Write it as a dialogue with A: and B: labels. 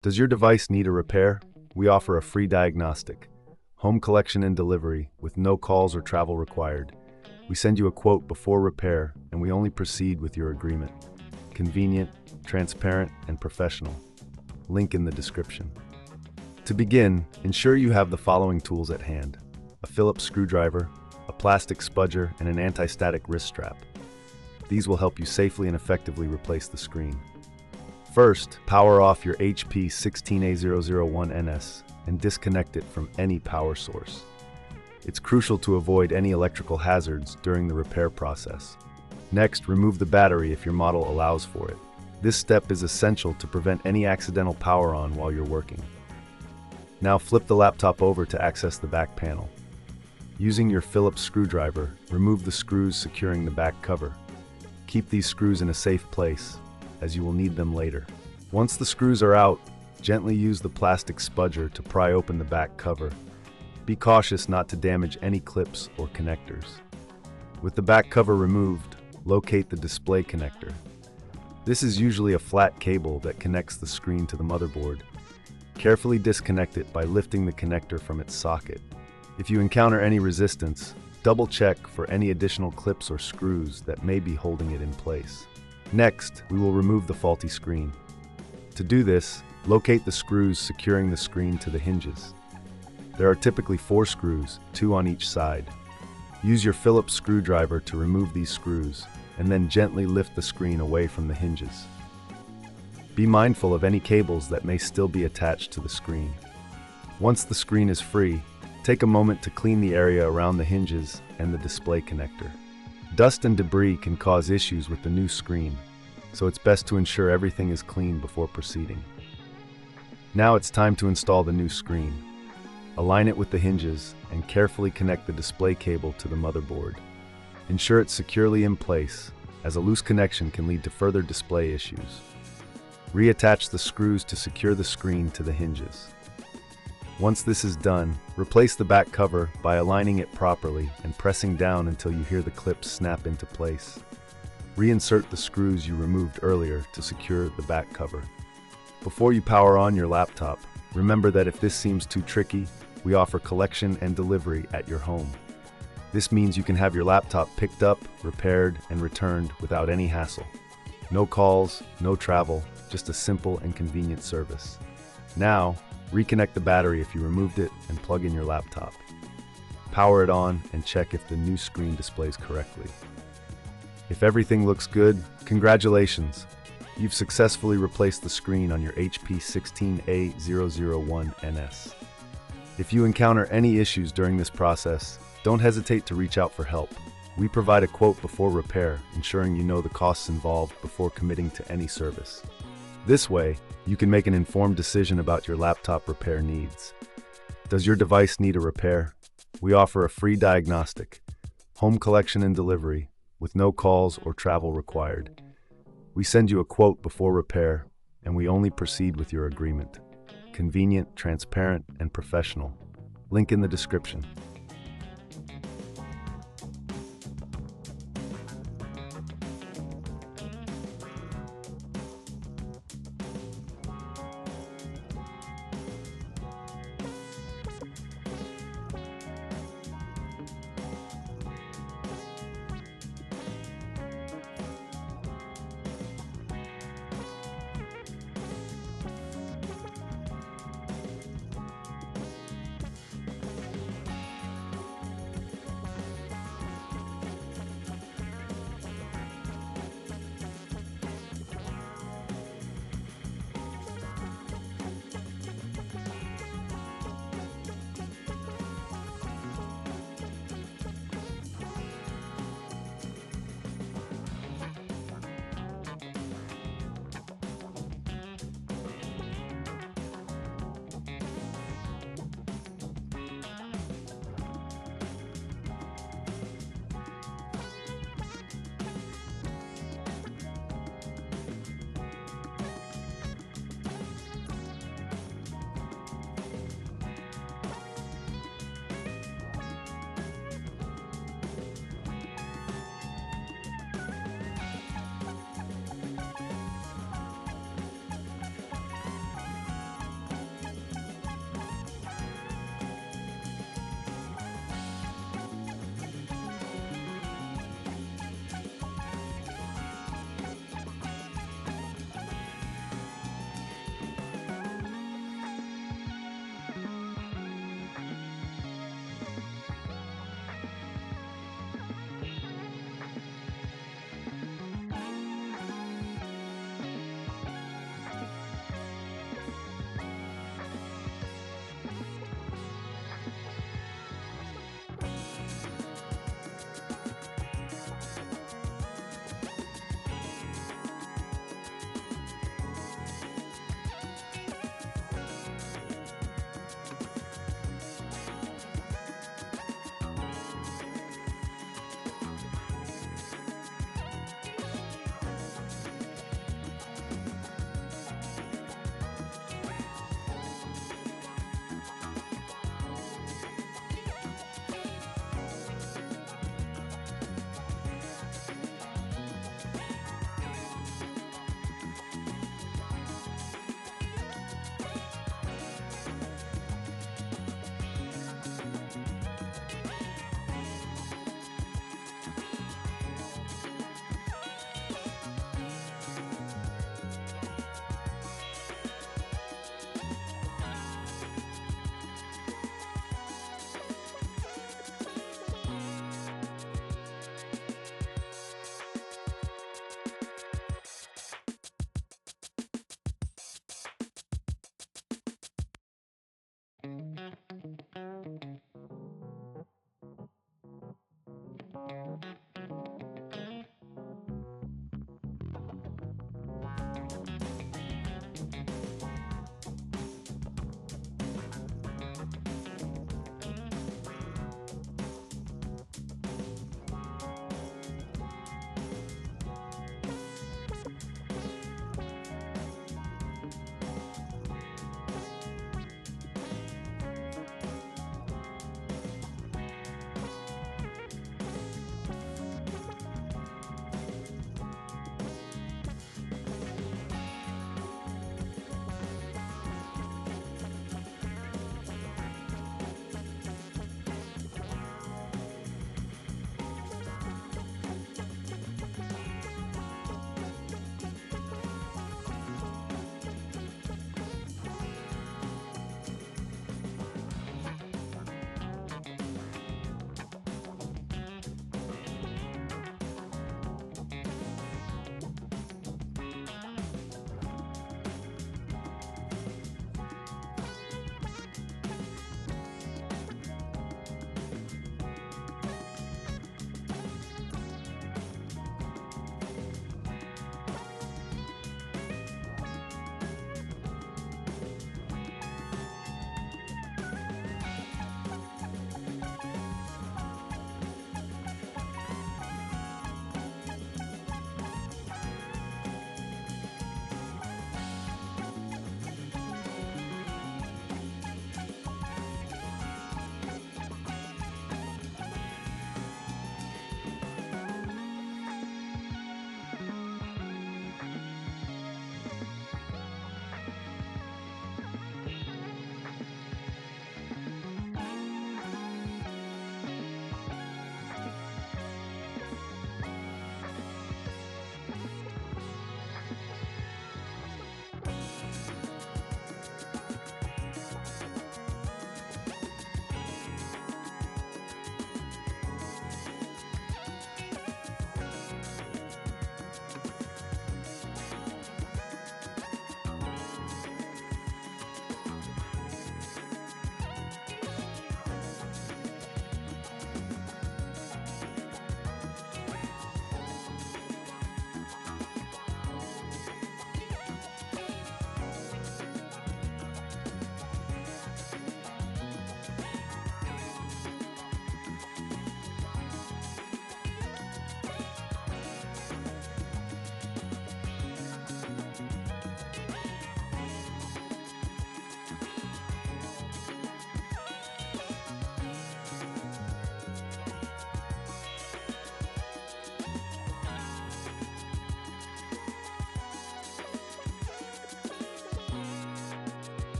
A: Does your device need a repair? We offer a free diagnostic, home collection and delivery with no calls or travel required. We send you a quote before repair, and we only proceed with your agreement. Convenient, transparent, and professional. Link in the description. To begin, ensure you have the following tools at hand: a Phillips screwdriver, a plastic spudger, and an anti-static wrist strap. These will help you safely and effectively replace the screen. First, power off your HP 16a001ns and disconnect it from any power source. It's crucial to avoid any electrical hazards during the repair process. Next, remove the battery if your model allows for it. This step is essential to prevent any accidental power on while you're working. Now flip the laptop over to access the back panel. Using your Phillips screwdriver, remove the screws securing the back cover. Keep these screws in a safe place, as you will need them later. Once the screws are out, gently use the plastic spudger to pry open the back cover. Be cautious not to damage any clips or connectors. With the back cover removed, locate the display connector. This is usually a flat cable that connects the screen to the motherboard. Carefully disconnect it by lifting the connector from its socket. If you encounter any resistance, double-check for any additional clips or screws that may be holding it in place. Next, we will remove the faulty screen. To do this, locate the screws securing the screen to the hinges. There are typically 4 screws, 2 on each side. Use your Phillips screwdriver to remove these screws, and then gently lift the screen away from the hinges. Be mindful of any cables that may still be attached to the screen. Once the screen is free, take a moment to clean the area around the hinges and the display connector. Dust and debris can cause issues with the new screen, so it's best to ensure everything is clean before proceeding. Now it's time to install the new screen. Align it with the hinges and carefully connect the display cable to the motherboard. Ensure it's securely in place, as a loose connection can lead to further display issues. Reattach the screws to secure the screen to the hinges. Once this is done, replace the back cover by aligning it properly and pressing down until you hear the clips snap into place. Reinsert the screws you removed earlier to secure the back cover. Before you power on your laptop, remember that if this seems too tricky, we offer collection and delivery at your home. This means you can have your laptop picked up, repaired, and returned without any hassle. No calls, no travel, just a simple and convenient service. Now, reconnect the battery if you removed it and plug in your laptop. Power it on and check if the new screen displays correctly. If everything looks good, congratulations! You've successfully replaced the screen on your HP 16a001ns. If you encounter any issues during this process, don't hesitate to reach out for help. We provide a quote before repair, ensuring you know the costs involved before committing to any service. This way, you can make an informed decision about your laptop repair needs. Does your device need a repair? We offer a free diagnostic, home collection and delivery, with no calls or travel required. We send you a quote before repair, and we only proceed with your agreement. Convenient, transparent, and professional. Link in the description.